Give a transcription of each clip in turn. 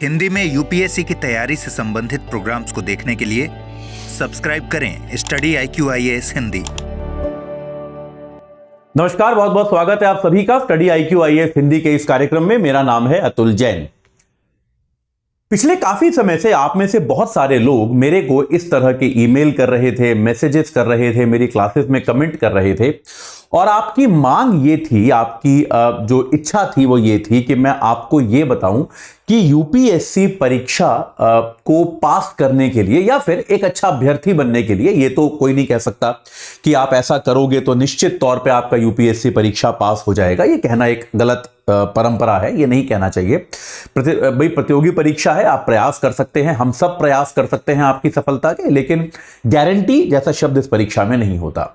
हिंदी में यूपीएससी की तैयारी से संबंधित प्रोग्राम्स को देखने के लिए सब्सक्राइब करें स्टडी IQ-IAS हिंदी। नमस्कार, बहुत बहुत स्वागत है आप सभी का स्टडी IQ-IAS हिंदी के इस कार्यक्रम में। मेरा नाम है अतुल जैन। पिछले काफी समय से आप में से बहुत सारे लोग मेरे को इस तरह के ईमेल कर रहे थे, मैसेजेस कर रहे थे, मेरी क्लासेस में कमेंट कर रहे थे और आपकी मांग ये थी, आपकी जो इच्छा थी वो ये थी कि मैं आपको ये बताऊं कि यूपीएससी परीक्षा को पास करने के लिए या फिर एक अच्छा अभ्यर्थी बनने के लिए, ये तो कोई नहीं कह सकता कि आप ऐसा करोगे तो निश्चित तौर पे आपका यूपीएससी परीक्षा पास हो जाएगा। ये कहना एक गलत परंपरा है, ये नहीं कहना चाहिए। भाई प्रतियोगी परीक्षा है, आप प्रयास कर सकते हैं, हम सब प्रयास कर सकते हैं आपकी सफलता के, लेकिन गारंटी जैसा शब्द इस परीक्षा में नहीं होता।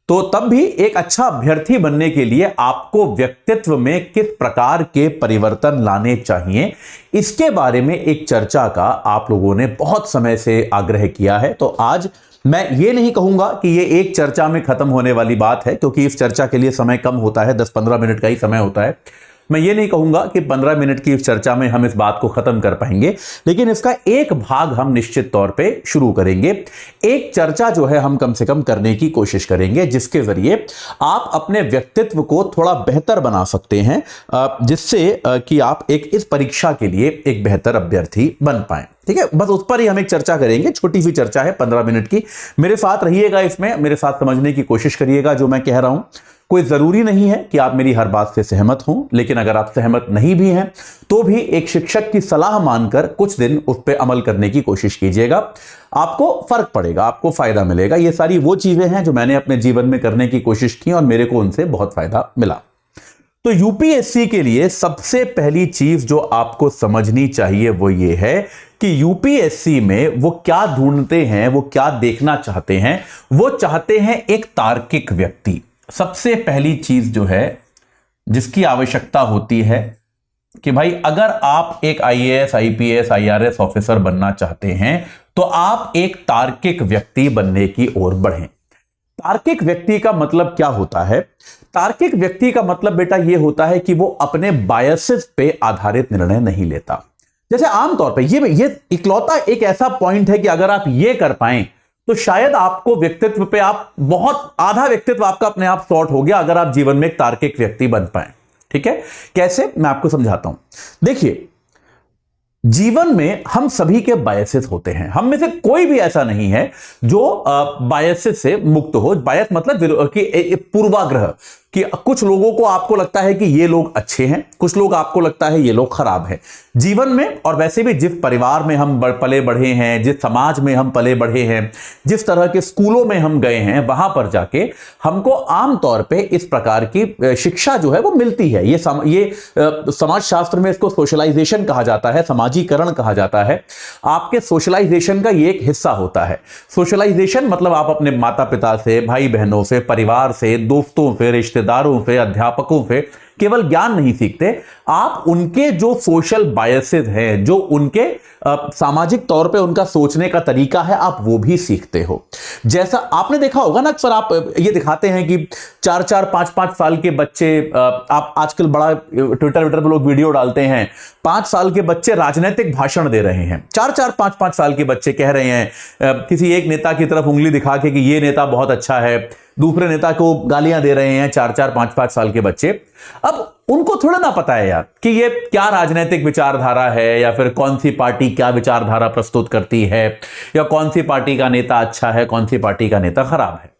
तो तब भी एक अच्छा अभ्यर्थी बनने के लिए आपको व्यक्तित्व में किस प्रकार के परिवर्तन लाने चाहिए, इसके बारे में एक चर्चा का आप लोगों ने बहुत समय से आग्रह किया है। तो आज मैं ये नहीं कहूंगा कि ये एक चर्चा में खत्म होने वाली बात है, क्योंकि इस चर्चा के लिए समय कम होता है, 10-15 मिनट का ही समय होता है। मैं ये नहीं कहूंगा कि 15 मिनट की इस चर्चा में हम इस बात को खत्म कर पाएंगे, लेकिन इसका एक भाग हम निश्चित तौर पे शुरू करेंगे। एक चर्चा जो है हम कम से कम करने की कोशिश करेंगे, जिसके जरिए आप अपने व्यक्तित्व को थोड़ा बेहतर बना सकते हैं, जिससे कि आप एक इस परीक्षा के लिए एक बेहतर अभ्यर्थी बन पाएं। ठीक है, बस उस पर ही हम एक चर्चा करेंगे। छोटी सी चर्चा है, 15 मिनट की। मेरे साथ रहिएगा, इसमें मेरे साथ समझने की कोशिश करिएगा जो मैं कह रहा हूं। कोई जरूरी नहीं है कि आप मेरी हर बात से सहमत हों, लेकिन अगर आप सहमत नहीं भी हैं तो भी एक शिक्षक की सलाह मानकर कुछ दिन उस पर अमल करने की कोशिश कीजिएगा। आपको फर्क पड़ेगा, आपको फायदा मिलेगा। ये सारी वो चीजें हैं जो मैंने अपने जीवन में करने की कोशिश की और मेरे को उनसे बहुत फायदा मिला। तो यूपीएससी के लिए सबसे पहली चीज जो आपको समझनी चाहिए वो ये है कि यूपीएससी में वो क्या ढूंढते हैं, वो क्या देखना चाहते हैं। वो चाहते हैं एक तार्किक व्यक्ति। सबसे पहली चीज जो है जिसकी आवश्यकता होती है कि भाई अगर आप एक IAS, IPS, IRS ऑफिसर बनना चाहते हैं तो आप एक तार्किक व्यक्ति बनने की ओर बढ़ें। तार्किक व्यक्ति का मतलब क्या होता है? तार्किक व्यक्ति का मतलब बेटा यह होता है कि वो अपने बायसेस पे आधारित निर्णय नहीं लेता। जैसे आमतौर पे ये इकलौता एक ऐसा पॉइंट है कि अगर आप ये कर पाएं तो शायद आपको व्यक्तित्व पे आप बहुत आधा व्यक्तित्व आपका अपने आप सॉर्ट हो गया, अगर आप जीवन में एक तार्किक व्यक्ति बन पाए। ठीक है, कैसे? मैं आपको समझाता हूं। देखिए, जीवन में हम सभी के बायसेस होते हैं। हम में से कोई भी ऐसा नहीं है जो बायसेस से मुक्त हो। बायस मतलब कि पूर्वाग्रह, कि कुछ लोगों को आपको लगता है कि ये लोग अच्छे हैं, कुछ लोग आपको लगता है ये लोग खराब हैं। जीवन में और वैसे भी जिस परिवार में हम पले बढ़े हैं, जिस समाज में हम पले बढ़े हैं, जिस तरह के स्कूलों में हम गए हैं, वहां पर जाके हमको आमतौर पे इस प्रकार की शिक्षा जो है वो मिलती है। ये समाज शास्त्र में इसको सोशलाइजेशन कहा जाता है, समाजीकरण कहा जाता है। आपके सोशलाइजेशन का ये एक हिस्सा होता है। सोशलाइजेशन मतलब आप अपने माता पिता से, भाई बहनों से, परिवार से, दोस्तों से, रिश्तेदारों से, अध्यापकों से केवल ज्ञान नहीं सीखते, आप उनके जो सोशल बायसेस हैं, जो उनके सामाजिक तौर पे उनका सोचने का तरीका है, आप वो भी सीखते हो। जैसा आपने देखा होगा ना, अक्सर आप ये दिखाते हैं कि 4-4, 5-5 साल के बच्चे, आप आजकल बड़ा ट्विटर पर लोग वीडियो डालते हैं, 5 साल के बच्चे राजनीतिक भाषण दे रहे हैं। 4-4, 5-5 साल के बच्चे कह रहे हैं किसी एक नेता की तरफ उंगली दिखा के कि ये नेता बहुत अच्छा है, दूसरे नेता को गालियां दे रहे हैं 4-4, 5-5 साल के बच्चे। अब उनको थोड़ा ना पता है यार कि ये क्या राजनीतिक विचारधारा है, या फिर कौन सी पार्टी क्या विचारधारा प्रस्तुत करती है, या कौन सी पार्टी का नेता अच्छा है, कौन सी पार्टी का नेता खराब है।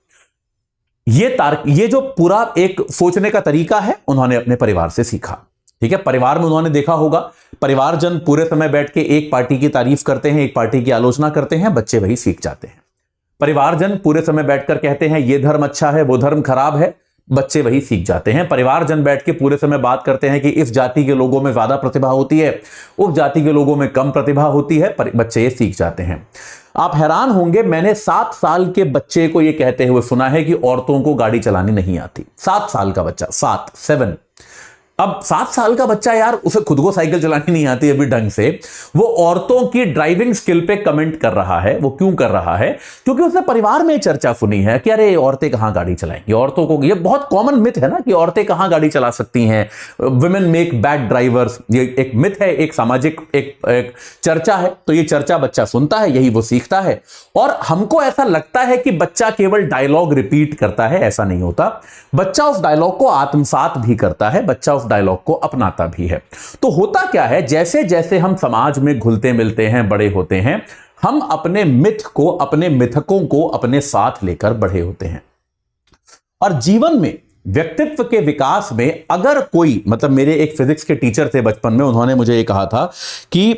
ये जो पूरा एक सोचने का तरीका है, उन्होंने अपने परिवार से सीखा। ठीक है, परिवार में उन्होंने देखा होगा, परिवारजन पूरे समय बैठ के एक पार्टी की तारीफ करते हैं, एक पार्टी की आलोचना करते हैं, बच्चे वही सीख जाते हैं। परिवारजन पूरे समय बैठकर कहते हैं ये धर्म अच्छा है, वो धर्म खराब है, बच्चे वही सीख जाते हैं। परिवारजन बैठ के पूरे समय बात करते हैं कि इस जाति के लोगों में ज्यादा प्रतिभा होती है, उस जाति के लोगों में कम प्रतिभा होती है, बच्चे ये सीख जाते हैं। आप हैरान होंगे, मैंने 7 साल के बच्चे को ये कहते हुए सुना है कि औरतों को गाड़ी चलानी नहीं आती। 7 साल का बच्चा, 7, अब 7 साल का बच्चा यार, उसे खुद को साइकिल चलानी नहीं आती अभी ढंग से, वो औरतों की ड्राइविंग स्किल पे कमेंट कर रहा है। वो क्यों कर रहा है? क्योंकि उसने परिवार में चर्चा सुनी है कि अरे औरतें कहां गाड़ी चलाएंगी, औरतों को, ये बहुत कॉमन मिथ है ना कि औरतें कहां गाड़ी चला सकती हैं, वुमेन मेक बैड ड्राइवर्स। ये एक मिथ है, एक सामाजिक एक चर्चा है। तो ये चर्चा बच्चा सुनता है, यही वो सीखता है। और हमको ऐसा लगता है कि बच्चा केवल डायलॉग रिपीट करता है, ऐसा नहीं होता। बच्चा उस डायलॉग को आत्मसात भी करता है, बच्चा डायलॉग को अपनाता भी है। तो होता क्या है, जैसे जैसे हम समाज में घुलते मिलते हैं, बड़े होते हैं, हम अपने मिथ को, अपने मिथकों को अपने साथ लेकर बड़े होते हैं। और जीवन में, व्यक्तित्व के विकास में अगर कोई, मतलब मेरे एक फिजिक्स के टीचर थे बचपन में, उन्होंने मुझे ये कहा था कि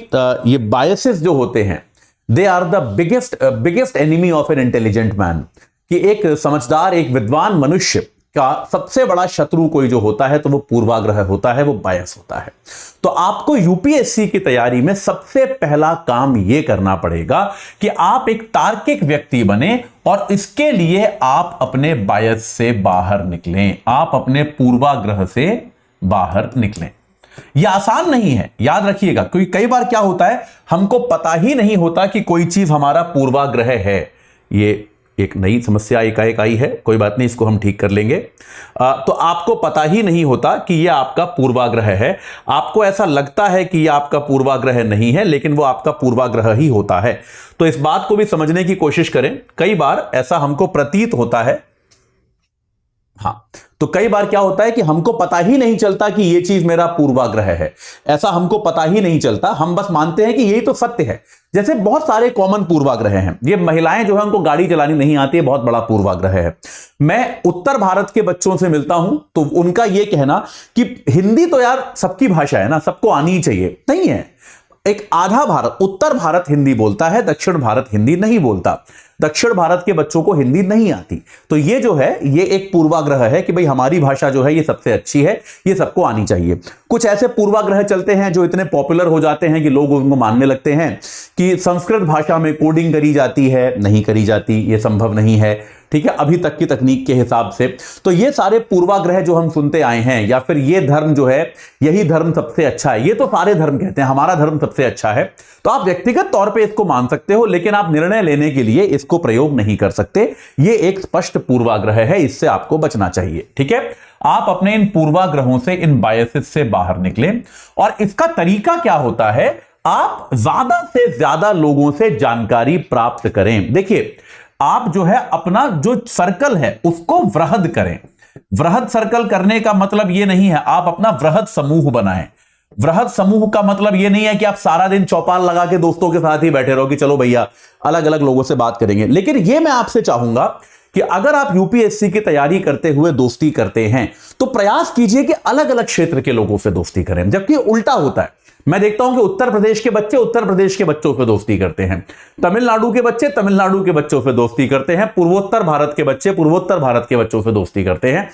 ये बायसेस जो होते हैं, they are the biggest enemy of an intelligent man. कि एक समझदार, एक विद्वान मनुष्य का सबसे बड़ा शत्रु कोई जो होता है तो वो पूर्वाग्रह होता है, वो बायस होता है। तो आपको यूपीएससी की तैयारी में सबसे पहला काम यह करना पड़ेगा कि आप एक तार्किक व्यक्ति बने और इसके लिए आप अपने बायस से बाहर निकलें, आप अपने पूर्वाग्रह से बाहर निकलें। यह आसान नहीं है, याद रखिएगा, क्योंकि कई बार क्या होता है, हमको पता ही नहीं होता कि कोई चीज हमारा पूर्वाग्रह है। ये एक नई समस्या एकाएक आई है, कोई बात नहीं, इसको हम ठीक कर लेंगे। तो आपको पता ही नहीं होता कि यह आपका पूर्वाग्रह है। आपको ऐसा लगता है कि यह आपका पूर्वाग्रह नहीं है, लेकिन वो आपका पूर्वाग्रह ही होता है। तो इस बात को भी समझने की कोशिश करें। कई बार ऐसा हमको प्रतीत होता है, हाँ, तो कई बार क्या होता है कि हमको पता ही नहीं चलता कि यह चीज मेरा पूर्वाग्रह है, ऐसा हमको पता ही नहीं चलता। हम बस मानते हैं कि यही तो सत्य है। जैसे बहुत सारे कॉमन पूर्वाग्रह हैं। ये महिलाएं जो है उनको गाड़ी चलानी नहीं आती है, बहुत बड़ा पूर्वाग्रह है। मैं उत्तर भारत के बच्चों से मिलता हूं तो उनका यह कहना कि हिंदी तो यार सबकी भाषा है ना, सबको आनी ही चाहिए, नहीं है। एक आधा भारत, उत्तर भारत हिंदी बोलता है, दक्षिण भारत हिंदी नहीं बोलता। दक्षिण भारत के बच्चों को हिंदी नहीं आती। तो ये जो है, ये एक पूर्वाग्रह है कि भाई हमारी भाषा जो है ये सबसे अच्छी है, ये सबको आनी चाहिए। कुछ ऐसे पूर्वाग्रह चलते हैं जो इतने पॉपुलर हो जाते हैं कि लोग उनको मानने लगते हैं कि संस्कृत भाषा में कोडिंग करी जाती है, नहीं करी जाती, ये संभव नहीं है, ठीक है, अभी तक की तकनीक के हिसाब से। तो ये सारे पूर्वाग्रह जो हम सुनते आए हैं, या फिर ये धर्म जो है, यही धर्म सबसे अच्छा है, ये तो सारे धर्म कहते हैं हमारा धर्म सबसे अच्छा है। तो आप व्यक्तिगत तौर पे इसको मान सकते हो, लेकिन आप निर्णय लेने के लिए इसको प्रयोग नहीं कर सकते। ये एक स्पष्ट पूर्वाग्रह है, इससे आपको बचना चाहिए, ठीक है। आप अपने इन पूर्वाग्रहों से, इन बायसेस से बाहर निकलें। और इसका तरीका क्या होता है, आप ज्यादा से ज्यादा लोगों से जानकारी प्राप्त करें। देखिए, आप जो है अपना जो सर्कल है उसको वृहद करें। वृहद सर्कल करने का मतलब यह नहीं है आप अपना वृहद समूह बनाएं। वृहद समूह का मतलब यह नहीं है कि आप सारा दिन चौपाल लगा के दोस्तों के साथ ही बैठे रहो कि चलो भैया अलग अलग लोगों से बात करेंगे। लेकिन यह मैं आपसे चाहूंगा कि अगर आप यूपीएससी की तैयारी करते हुए दोस्ती करते हैं तो प्रयास कीजिए कि अलग अलग क्षेत्र के लोगों से दोस्ती करें। जबकि उल्टा होता है, मैं देखता हूं कि उत्तर प्रदेश के बच्चे उत्तर प्रदेश के बच्चों से दोस्ती करते हैं, तमिलनाडु के बच्चे तमिलनाडु के बच्चों से दोस्ती करते हैं, पूर्वोत्तर भारत के बच्चे पूर्वोत्तर भारत के बच्चों से दोस्ती करते हैं।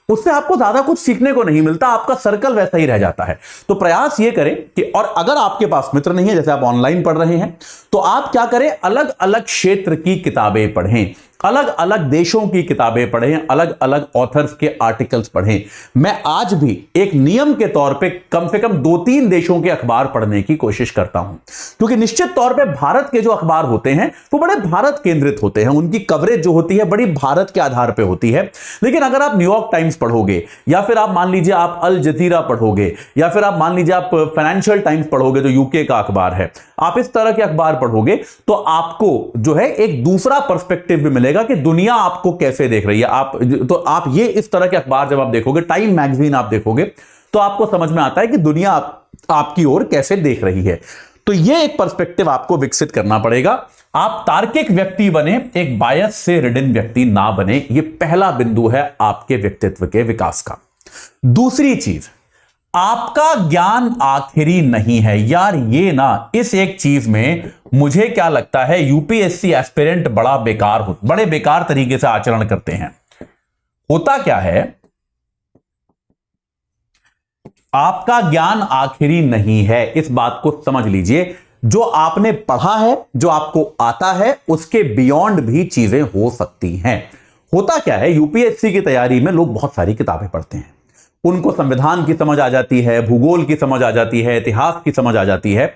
उससे आपको ज्यादा कुछ सीखने को नहीं मिलता, आपका सर्कल वैसा ही रह जाता है। तो प्रयास ये करें कि, और अगर आपके पास मित्र नहीं है, जैसे आप ऑनलाइन पढ़ रहे हैं, तो आप क्या करें, अलग अलग क्षेत्र की किताबें पढ़ें, अलग अलग देशों की किताबें पढ़ें, अलग अलग ऑथर्स के आर्टिकल्स पढ़ें। मैं आज भी एक नियम के तौर पे कम से कम 2-3 देशों के अखबार पढ़ने की कोशिश करता हूं, क्योंकि निश्चित तौर पे भारत के जो अखबार होते हैं वो बड़े भारत केंद्रित होते हैं, उनकी कवरेज जो होती है बड़ी भारत के आधार पे होती है। लेकिन अगर आप न्यूयॉर्क टाइम्स पढ़ोगे, या फिर आप मान लीजिए आप अल जजीरा पढ़ोगे, या फिर आप मान लीजिए आप फाइनेंशियल टाइम्स पढ़ोगे जो यूके का अखबार है, आप इस तरह के अखबार पढ़ोगे तो आपको जो है एक दूसरा पर्सपेक्टिव भी मिलेगा कि दुनिया आपको कैसे देख रही है। तो आप ये इस तरह के अखबार जब आप देखोगे, टाइम मैगजीन आप देखोगे, तो आपको समझ में आता है कि दुनिया आपकी ओर कैसे देख रही है। तो ये एक पर्सपेक्टिव आपको विकसित करना पड़ेगा। आप तार्किक व्यक्ति बने, एक बायस से रिडन व्यक्ति ना बने। ये पहला बिंदु है आपके व्यक्तित्व के विकास का। दूसरी चीज, आपका ज्ञान आखिरी नहीं है। यार ये ना, इस एक चीज में मुझे क्या लगता है, यूपीएससी एस्पिरेंट बड़े बेकार तरीके से आचरण करते हैं। होता क्या है, आपका ज्ञान आखिरी नहीं है, इस बात को समझ लीजिए। जो आपने पढ़ा है, जो आपको आता है, उसके बियॉन्ड भी चीजें हो सकती हैं। होता क्या है, यूपीएससी की तैयारी में लोग बहुत सारी किताबें पढ़ते हैं, उनको संविधान की समझ आ जाती है, भूगोल की समझ आ जाती है, इतिहास की समझ आ जाती है,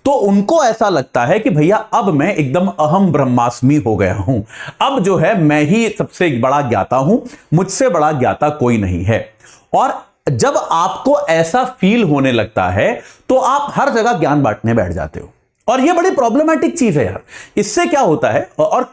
तो उनको ऐसा लगता है कि भैया अब मैं एकदम अहम ब्रह्मास्मि हो गया हूं, अब जो है मैं ही सबसे बड़ा ज्ञाता हूं, मुझसे बड़ा ज्ञाता कोई नहीं है। और जब आपको ऐसा फील होने लगता है तो आप हर जगह ज्ञान बांटने बैठ जाते हो, और ये बड़ी प्रॉब्लमेटिक चीज है यार। इससे क्या होता है, और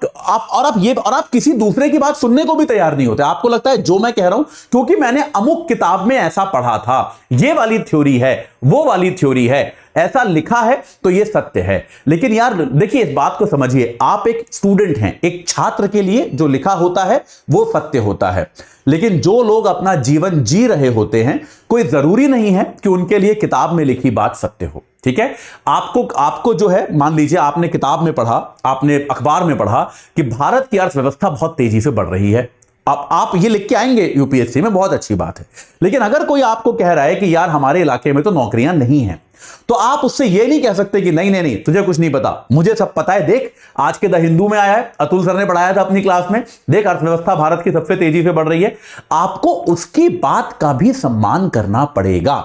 आप किसी दूसरे की बात सुनने को भी तैयार नहीं होते। आपको लगता है जो मैं कह रहा हूं क्योंकि मैंने अमुक किताब में ऐसा पढ़ा था, ये वाली थ्योरी है, वो वाली थ्योरी है, ऐसा लिखा है तो ये सत्य है। लेकिन यार देखिए, इस बात को समझिए, आप एक स्टूडेंट हैं, एक छात्र के लिए जो लिखा होता है वो सत्य होता है, लेकिन जो लोग अपना जीवन जी रहे होते हैं, कोई जरूरी नहीं है कि उनके लिए किताब में लिखी बात सत्य हो। ठीक है, आपको जो है, मान लीजिए आपने किताब में पढ़ा, आपने अखबार में पढ़ा कि भारत की अर्थव्यवस्था बहुत तेजी से बढ़ रही है, आप ये लिख के आएंगे यूपीएससी में, बहुत अच्छी बात है। लेकिन अगर कोई आपको कह रहा है कि यार हमारे इलाके में तो नौकरियां नहीं हैं, तो आप उससे ये नहीं कह सकते कि नहीं नहीं नहीं तुझे कुछ नहीं पता, मुझे सब पता है। देख, आज के द हिंदू में आया है, अतुल सर ने पढ़ाया था अपनी क्लास में, देख अर्थव्यवस्था भारत की सबसे तेजी से बढ़ रही है। आपको उसकी बात का भी सम्मान करना पड़ेगा,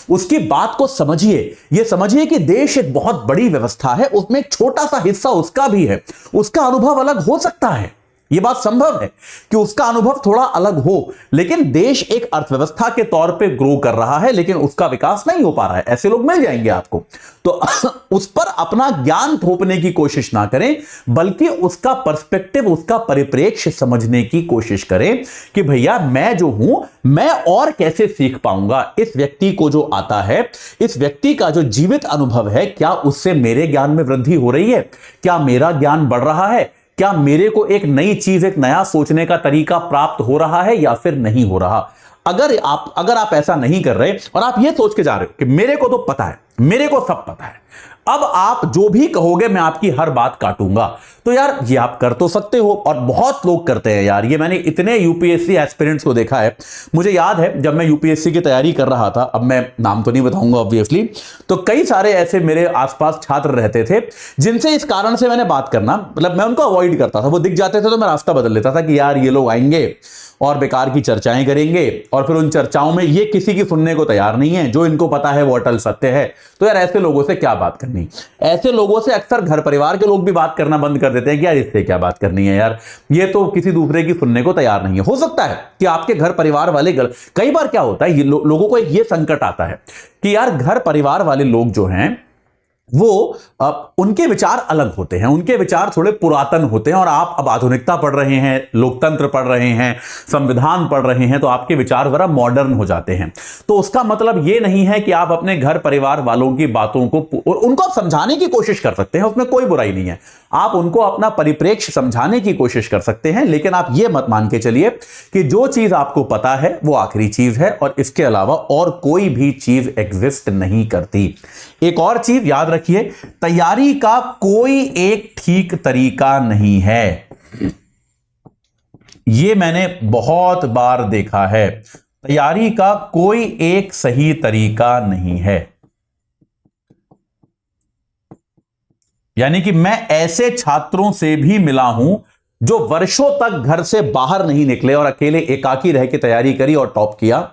उसकी बात को समझिए। यह समझिए कि देश एक बहुत बड़ी व्यवस्था है, उसमें एक छोटा सा हिस्सा उसका भी है, उसका अनुभव अलग हो सकता है, यह बात संभव है कि उसका अनुभव थोड़ा अलग हो। लेकिन देश एक अर्थव्यवस्था के तौर पे ग्रो कर रहा है, लेकिन उसका विकास नहीं हो पा रहा है, ऐसे लोग मिल जाएंगे आपको। तो उस पर अपना ज्ञान थोपने की कोशिश ना करें, बल्कि उसका पर्सपेक्टिव, उसका परिप्रेक्ष्य समझने की कोशिश करें कि भैया मैं जो हूं, मैं और कैसे सीख पाऊंगा। इस व्यक्ति को जो आता है, इस व्यक्ति का जो जीवित अनुभव है, क्या उससे मेरे ज्ञान में वृद्धि हो रही है? क्या मेरा ज्ञान बढ़ रहा है? क्या मेरे को एक नई चीज, एक नया सोचने का तरीका प्राप्त हो रहा है या फिर नहीं हो रहा? अगर आप ऐसा नहीं कर रहे और आप ये सोच के जा रहे हो कि मेरे को तो पता है, मेरे को सब पता है, अब आप जो भी कहोगे मैं आपकी हर बात काटूंगा, तो यार ये आप कर तो सकते हो, और बहुत लोग करते हैं यार। ये मैंने इतने यूपीएससी एस्पिरेंट्स को देखा है। मुझे याद है जब मैं यूपीएससी की तैयारी कर रहा था, अब मैं नाम तो नहीं बताऊंगा ऑब्वियसली, तो कई सारे ऐसे मेरे आसपास छात्र रहते थे जिनसे इस कारण से मैंने बात करना, मतलब मैं उनको अवॉइड करता था। वो दिख जाते थे तो मैं रास्ता बदल लेता था कि यार ये लोग आएंगे और बेकार की चर्चाएं करेंगे, और फिर उन चर्चाओं में ये किसी की सुनने को तैयार नहीं है, जो इनको पता है वो अटल सत्य है। तो यार ऐसे लोगों से क्या बात करनी। ऐसे लोगों से अक्सर घर परिवार के लोग भी बात करना बंद कर देते हैं कि यार इससे क्या बात करनी है, यार ये तो किसी दूसरे की सुनने को तैयार नहीं है। हो सकता है कि आपके घर परिवार वाले कई बार क्या होता है, लोगों को ये संकट आता है कि यार घर परिवार वाले लोग जो हैं वो उनके विचार अलग होते हैं, उनके विचार थोड़े पुरातन होते हैं, और आप अब आधुनिकता पढ़ रहे हैं, लोकतंत्र पढ़ रहे हैं, संविधान पढ़ रहे हैं, तो आपके विचार जरा मॉडर्न हो जाते हैं। तो उसका मतलब ये नहीं है कि आप अपने घर परिवार वालों की बातों को, उनको आप समझाने की कोशिश कर सकते हैं, उसमें कोई बुराई नहीं है, आप उनको अपना परिप्रेक्ष्य समझाने की कोशिश कर सकते हैं। लेकिन आप ये मत मान के चलिए कि जो चीज आपको पता है वो आखिरी चीज है, और इसके अलावा और कोई भी चीज एग्जिस्ट नहीं करती। एक और चीज याद रखिए, तैयारी का कोई एक ठीक तरीका नहीं है। यह मैंने बहुत बार देखा है, तैयारी का कोई एक सही तरीका नहीं है। यानी कि मैं ऐसे छात्रों से भी मिला हूं जो वर्षों तक घर से बाहर नहीं निकले और अकेले एकाकी रह के तैयारी करी और टॉप किया।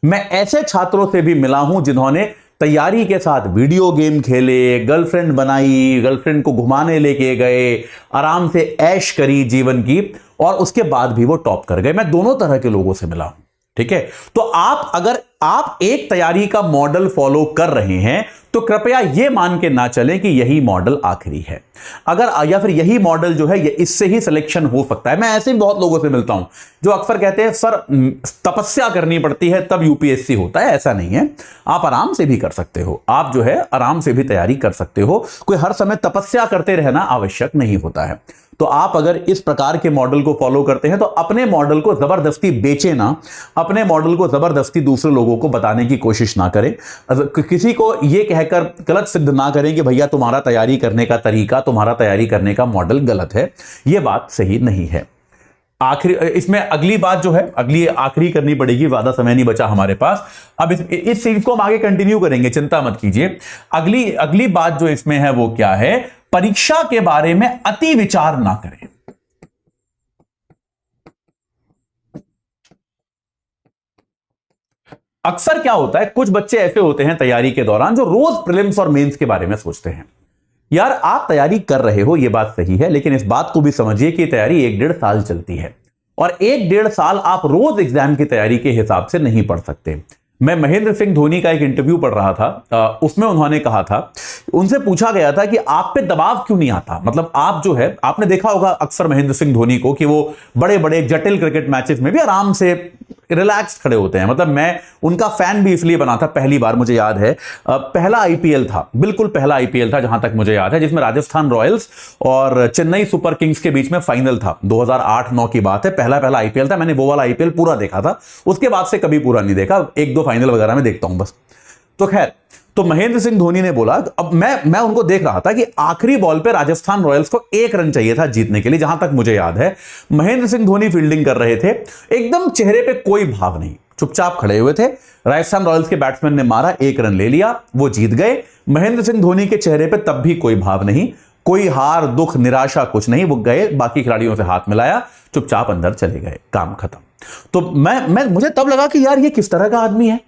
मैं ऐसे छात्रों से भी मिला हूं जिन्होंने तैयारी के साथ वीडियो गेम खेले, गर्लफ्रेंड बनाई, गर्लफ्रेंड को घुमाने लेके गए, आराम से ऐश करी जीवन की, और उसके बाद भी वो टॉप कर गए। मैं दोनों तरह के लोगों से मिला हूं। ठीक है, तो अगर आप एक तैयारी का मॉडल फॉलो कर रहे हैं तो कृपया यह मान के ना चलें कि यही मॉडल आखिरी है, या फिर यही मॉडल जो है ये इससे ही सिलेक्शन हो सकता है। मैं ऐसे भी बहुत लोगों से मिलता हूं जो अक्सर कहते हैं सर तपस्या करनी पड़ती है तब यूपीएससी होता है। ऐसा नहीं है, आप आराम से भी कर सकते हो, आप जो है आराम से भी तैयारी कर सकते हो। कोई हर समय तपस्या करते रहना आवश्यक नहीं होता है। तो आप अगर इस प्रकार के मॉडल को फॉलो करते हैं तो अपने मॉडल को जबरदस्ती बेचे ना, अपने मॉडल को जबरदस्ती दूसरे लोगों को बताने की कोशिश ना करें। किसी को यह कहकर गलत सिद्ध ना करें कि भैया तुम्हारा तैयारी करने का तरीका, तुम्हारा तैयारी करने का मॉडल गलत है। यह बात सही नहीं है। आखिरी इसमें अगली बात जो है, अगली आखिरी करनी पड़ेगी, ज्यादा समय नहीं बचा हमारे पास। अब इस चीज को हम आगे कंटिन्यू करेंगे, चिंता मत कीजिए। अगली बात जो इसमें है वो क्या है, परीक्षा के बारे में अति विचार ना करें। अक्सर क्या होता है, कुछ बच्चे ऐसे होते हैं तैयारी के दौरान जो रोज प्रीलिम्स और मेंस के बारे में सोचते हैं। यार आप तैयारी कर रहे हो, यह बात सही है, लेकिन इस बात को भी समझिए कि तैयारी 1-1.5 साल चलती है और 1-1.5 साल आप रोज एग्जाम की तैयारी के हिसाब से नहीं पढ़ सकते। मैं महेंद्र सिंह धोनी का एक इंटरव्यू पढ़ रहा था, उसमें उन्होंने कहा था, उनसे पूछा गया था कि आप पे दबाव क्यों नहीं आता। मतलब आप जो है, आपने देखा होगा अक्सर महेंद्र सिंह धोनी को कि वो बड़े बड़े जटिल क्रिकेट मैचेस में भी आराम से रिलैक्स खड़े होते हैं। मतलब मैं उनका फैन भी इसलिए बना था, पहली बार मुझे याद है पहला आईपीएल था, बिल्कुल पहला आईपीएल था जहां तक मुझे याद है, जिसमें राजस्थान रॉयल्स और चेन्नई सुपर किंग्स के बीच में फाइनल था। 2008-9 की बात है, पहला आईपीएल था। मैंने वो वाला आईपीएल पूरा देखा था, उसके बाद से कभी पूरा नहीं देखा, 1-2 फाइनल वगैरह में देखता हूं बस। तो खैर, तो महेंद्र सिंह धोनी ने बोला, अब मैं उनको देख रहा था कि आखिरी बॉल पे राजस्थान रॉयल्स को 1 रन चाहिए था जीतने के लिए, जहां तक मुझे याद है। महेंद्र सिंह धोनी फील्डिंग कर रहे थे, एकदम चेहरे पे कोई भाव नहीं, चुपचाप खड़े हुए थे। राजस्थान रॉयल्स के बैट्समैन ने मारा, 1 रन ले लिया, वो जीत गए। महेंद्र सिंह धोनी के चेहरे पे तब भी कोई भाव नहीं, कोई हार, दुख, निराशा कुछ नहीं। वो गए, बाकी खिलाड़ियों से हाथ मिलाया, चुपचाप अंदर चले गए, काम खत्म। तो मुझे तब लगा कि यार ये किस तरह का आदमी है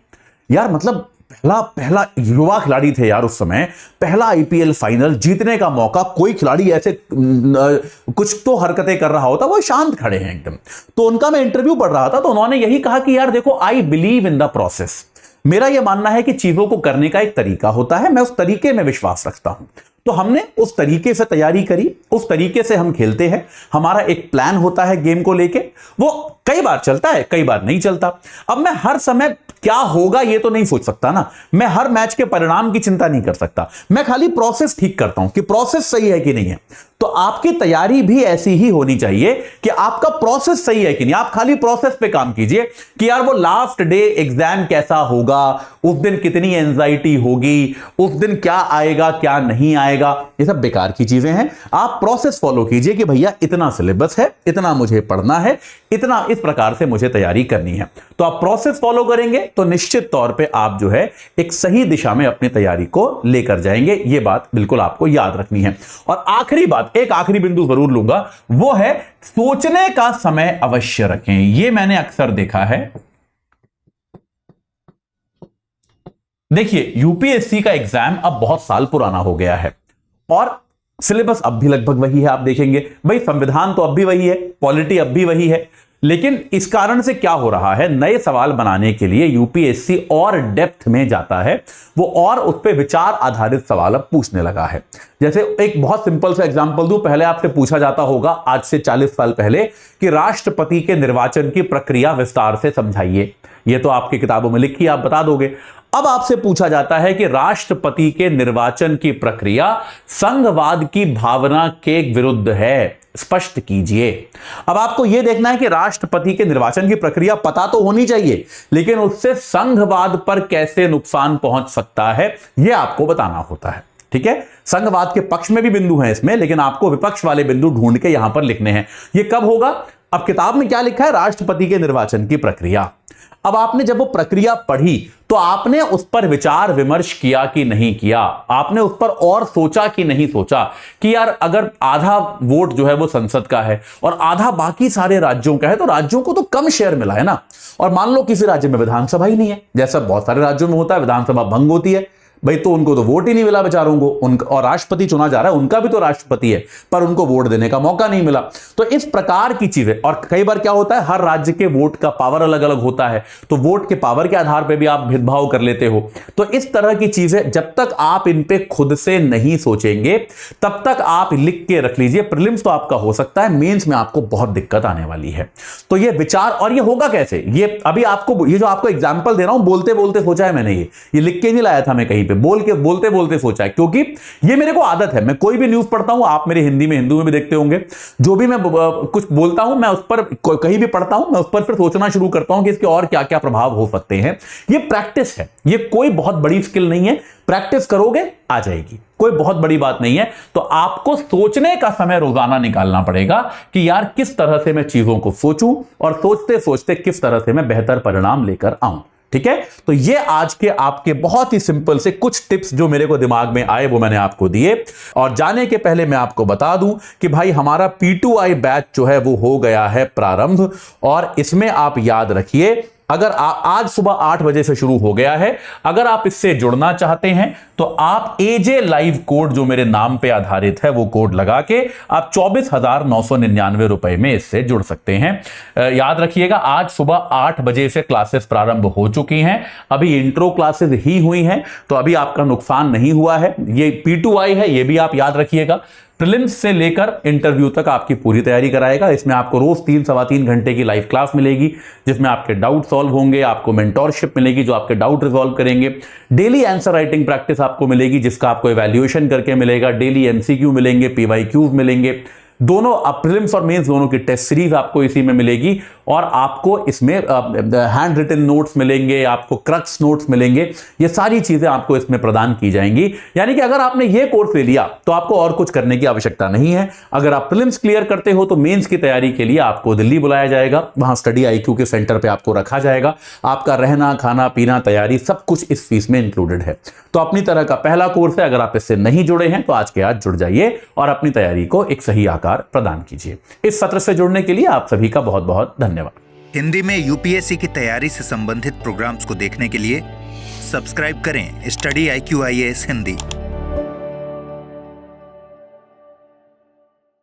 यार। मतलब पहला युवा खिलाड़ी थे यार उस समय, पहला आईपीएल फाइनल जीतने का मौका, कोई खिलाड़ी ऐसे कुछ तो हरकतें कर रहा होता, वो शांत खड़े हैं एकदम। तो उनका मैं इंटरव्यू पढ़ रहा था, तो उन्होंने यही कहा कि यार देखो, I believe in the process. मेरा यह मानना है कि चीजों को करने का एक तरीका होता है, मैं उस तरीके में विश्वास रखता हूं। तो हमने उस तरीके से तैयारी करी, उस तरीके से हम खेलते हैं। हमारा एक प्लान होता है गेम को लेके, वो कई बार चलता है, कई बार नहीं चलता। अब मैं हर समय क्या होगा ये तो नहीं सोच सकता ना, मैं हर मैच के परिणाम की चिंता नहीं कर सकता, मैं खाली प्रोसेस ठीक करता हूं कि प्रोसेस सही है कि नहीं है। तो आपकी तैयारी भी ऐसी ही होनी चाहिए कि आपका प्रोसेस सही है कि नहीं। आप खाली प्रोसेस पे काम कीजिए कि यार वो लास्ट डे एग्जाम कैसा होगा, उस दिन कितनी एंजाइटी होगी, उस दिन क्या आएगा क्या नहीं आएगा, ये सब बेकार की चीजें हैं। आप प्रोसेस फॉलो कीजिए कि भैया इतना सिलेबस है, इतना मुझे पढ़ना है, इतना इस प्रकार से मुझे तैयारी करनी है। तो आप प्रोसेस फॉलो करेंगे तो निश्चित तौर पे आप जो है एक सही दिशा में अपनी तैयारी को लेकर जाएंगे। ये बात बिल्कुल आपको याद रखनी है। और आखिरी बात, एक आखिरी बिंदु जरूर लूंगा, वो है सोचने का समय अवश्य रखें। ये मैंने अक्सर देखा है। देखिए, यूपीएससी का एग्जाम अब बहुत साल पुराना हो गया है और सिलेबस अब भी लगभग वही है। आप देखेंगे भाई, संविधान तो अब भी वही है, पॉलिटी अब भी वही है, लेकिन इस कारण से क्या हो रहा है, नए सवाल बनाने के लिए यूपीएससी और डेप्थ में जाता है, वो और उस पर विचार आधारित सवाल अब पूछने लगा है। जैसे एक बहुत सिंपल सा एग्जांपल दूं, पहले आपसे पूछा जाता होगा आज से 40 साल पहले कि राष्ट्रपति के निर्वाचन की प्रक्रिया विस्तार से समझाइए। ये तो आपकी किताबों में लिखी, आप बता दोगे। अब आपसे पूछा जाता है कि राष्ट्रपति के निर्वाचन की प्रक्रिया संघवाद की भावना के विरुद्ध है, स्पष्ट कीजिए। अब आपको यह देखना है कि राष्ट्रपति के निर्वाचन की प्रक्रिया पता तो होनी चाहिए, लेकिन उससे संघवाद पर कैसे नुकसान पहुंच सकता है यह आपको बताना होता है। ठीक है, संघवाद के पक्ष में भी बिंदु हैं इसमें, लेकिन आपको विपक्ष वाले बिंदु ढूंढ के यहां पर लिखने हैं। यह कब होगा? अब किताब में क्या लिखा है? राष्ट्रपति के निर्वाचन की प्रक्रिया। अब आपने जब वो प्रक्रिया पढ़ी तो आपने उस पर विचार विमर्श किया कि नहीं किया? आपने उस पर और सोचा कि नहीं सोचा कि यार अगर आधा वोट जो है वो संसद का है और आधा बाकी सारे राज्यों का है, तो राज्यों को तो कम शेयर मिला है ना। और मान लो किसी राज्य में विधानसभा ही नहीं है, जैसा बहुत सारे राज्यों में होता है, विधानसभा भंग होती है भाई, तो उनको तो वोट ही नहीं मिला बेचारों को। उनका और राष्ट्रपति चुना जा रहा है, उनका भी तो राष्ट्रपति है, पर उनको वोट देने का मौका नहीं मिला। तो इस प्रकार की चीजें, और कई बार क्या होता है, हर राज्य के वोट का पावर अलग अलग होता है, तो वोट के पावर के आधार पर भी आप भेदभाव कर लेते हो। तो इस तरह की चीजें जब तक आप इन पे खुद से नहीं सोचेंगे तब तक आप लिख के रख लीजिए। प्रीलिम्स तो आपका हो सकता है, मेंस में आपको बहुत दिक्कत आने वाली है। तो ये विचार, और ये होगा कैसे, ये अभी आपको, ये जो आपको एग्जाम्पल दे रहा हूं, बोलते बोलते सोचा है मैंने, ये लिख के नहीं लाया था मैं कहीं पे, बोलते बोलते सोचा है, क्योंकि ये मेरे को आदत है। मैं कोई भी न्यूज पढ़ता हूं, आप मेरे हिंदी में हिंदू में भी देखते होंगे, जो भी मैं कुछ बोलता हूं, मैं उस पर कहीं भी पढ़ता हूं, मैं उस पर फिर सोचना शुरू करता हूं कि इसके और क्या क्या प्रभाव हो सकते हैं। ये प्रैक्टिस है, ये कोई बहुत बड़ी स्किल नहीं है, प्रैक्टिस करोगे आ जाएगी, कोई बहुत बड़ी बात नहीं है। तो आपको सोचने का समय रोजाना निकालना पड़ेगा कि यार किस तरह से मैं चीजों को सोचूं और सोचते सोचते किस तरह से मैं बेहतर परिणाम लेकर आऊं। ठीक है, तो ये आज के आपके बहुत ही सिंपल से कुछ टिप्स जो मेरे को दिमाग में आए वो मैंने आपको दिए। और जाने के पहले मैं आपको बता दूं कि भाई हमारा P2I बैच जो है वो हो गया है प्रारंभ, और इसमें आप याद रखिए अगर आज सुबह 8 बजे से शुरू हो गया है। अगर आप इससे जुड़ना चाहते हैं तो आप एजे लाइव कोड जो मेरे नाम पे आधारित है वो कोड लगा के आप 24,999 रुपए में इससे जुड़ सकते हैं। याद रखिएगा, आज सुबह 8 बजे से क्लासेस प्रारंभ हो चुकी हैं। अभी इंट्रो क्लासेस ही हुई हैं, तो अभी आपका नुकसान नहीं हुआ है। ये P2I है, ये भी आप याद रखिएगा। प्रीलिम्स से लेकर इंटरव्यू तक आपकी पूरी तैयारी कराएगा। इसमें आपको रोज 3-3.25 घंटे की लाइव क्लास मिलेगी, जिसमें आपके डाउट सॉल्व होंगे, आपको मेंटोरशिप मिलेगी जो आपके डाउट रिजॉल्व करेंगे, डेली आंसर राइटिंग प्रैक्टिस आपको मिलेगी जिसका आपको इवैल्यूएशन करके मिलेगा, डेली MCQ मिलेंगे, PYQs मिलेंगे, दोनों प्रीलिम्स और मेंस दोनों की टेस्ट सीरीज आपको इसी में मिलेगी। और आपको इसमें हैंड रिटन नोट्स मिलेंगे, आपको क्रक्स नोट्स मिलेंगे, ये सारी चीजें आपको इसमें प्रदान की जाएंगी। यानी कि अगर आपने ये कोर्स ले लिया तो आपको और कुछ करने की आवश्यकता नहीं है। अगर आप प्रीलिम्स क्लियर करते हो तो मेंस की तैयारी के लिए आपको दिल्ली बुलाया जाएगा, वहां स्टडी IQ के सेंटर पे आपको रखा जाएगा। आपका रहना, खाना, पीना, तैयारी सब कुछ इस फीस में इंक्लूडेड है। तो अपनी तरह का पहला कोर्स है। अगर आप इससे नहीं जुड़े हैं तो आज के आज जुड़ जाइए और अपनी तैयारी को एक सही आकार प्रदान कीजिए। इस सत्र से जुड़ने के लिए आप सभी का बहुत बहुत धन्यवाद। हिंदी में UPSC की तैयारी से संबंधित प्रोग्राम्स को देखने के लिए सब्सक्राइब करें स्टडी IQ IAS हिंदी।